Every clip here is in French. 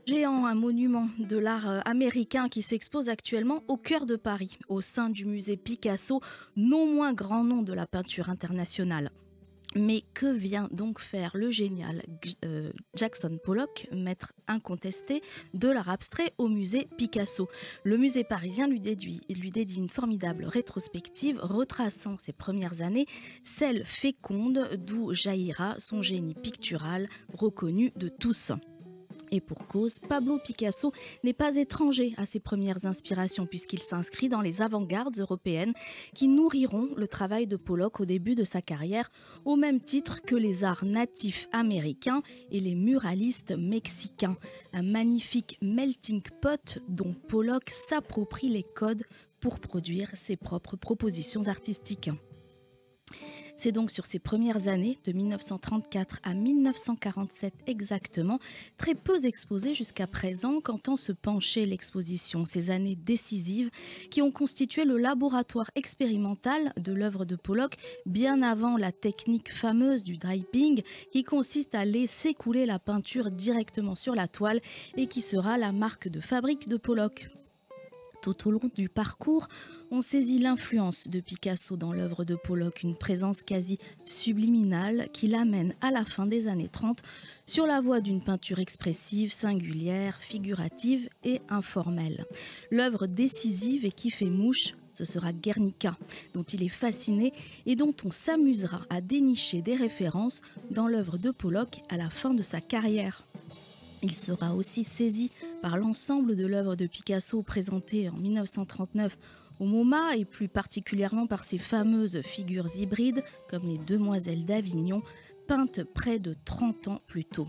Géant, un monument de l'art américain qui s'expose actuellement au cœur de Paris, au sein du musée Picasso, non moins grand nom de la peinture internationale. Mais que vient donc faire le génial Jackson Pollock, maître incontesté de l'art abstrait au musée Picasso? Le musée parisien lui dédie une formidable rétrospective retraçant ses premières années, celle féconde d'où jaillira son génie pictural reconnu de tous. Et pour cause, Pablo Picasso n'est pas étranger à ses premières inspirations puisqu'il s'inscrit dans les avant-gardes européennes qui nourriront le travail de Pollock au début de sa carrière, au même titre que les arts natifs américains et les muralistes mexicains. Un magnifique melting pot dont Pollock s'approprie les codes pour produire ses propres propositions artistiques. C'est donc sur ces premières années, de 1934 à 1947 exactement, très peu exposées jusqu'à présent, qu'entend se pencher l'exposition. Ces années décisives qui ont constitué le laboratoire expérimental de l'œuvre de Pollock, bien avant la technique fameuse du draping, qui consiste à laisser couler la peinture directement sur la toile et qui sera la marque de fabrique de Pollock. Tout au long du parcours, on saisit l'influence de Picasso dans l'œuvre de Pollock, une présence quasi subliminale qui l'amène à la fin des années 30 sur la voie d'une peinture expressive, singulière, figurative et informelle. L'œuvre décisive et qui fait mouche, ce sera Guernica, dont il est fasciné et dont on s'amusera à dénicher des références dans l'œuvre de Pollock à la fin de sa carrière. Il sera aussi saisi par l'ensemble de l'œuvre de Picasso présentée en 1939 au MoMA et plus particulièrement par ses fameuses figures hybrides comme les Demoiselles d'Avignon, peintes près de 30 ans plus tôt.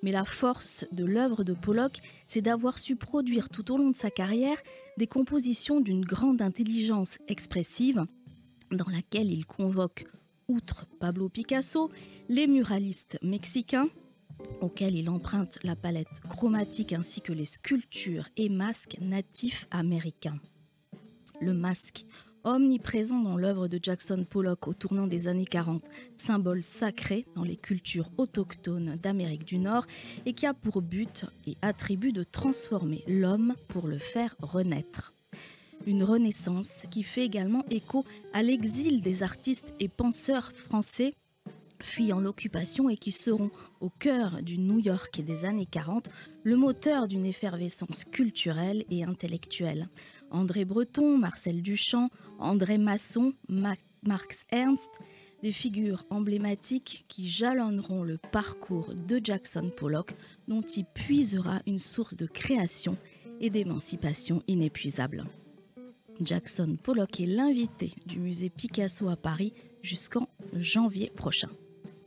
Mais la force de l'œuvre de Pollock, c'est d'avoir su produire tout au long de sa carrière des compositions d'une grande intelligence expressive dans laquelle il convoque, outre Pablo Picasso, les muralistes mexicains, auquel il emprunte la palette chromatique ainsi que les sculptures et masques natifs américains. Le masque, omniprésent dans l'œuvre de Jackson Pollock au tournant des années 40, symbole sacré dans les cultures autochtones d'Amérique du Nord et qui a pour but et attribut de transformer l'homme pour le faire renaître. Une renaissance qui fait également écho à l'exil des artistes et penseurs français fuyant l'occupation et qui seront au cœur du New York des années 40, le moteur d'une effervescence culturelle et intellectuelle. André Breton, Marcel Duchamp, André Masson, Marx Ernst, des figures emblématiques qui jalonneront le parcours de Jackson Pollock, dont il puisera une source de création et d'émancipation inépuisable. Jackson Pollock est l'invité du musée Picasso à Paris jusqu'en janvier prochain.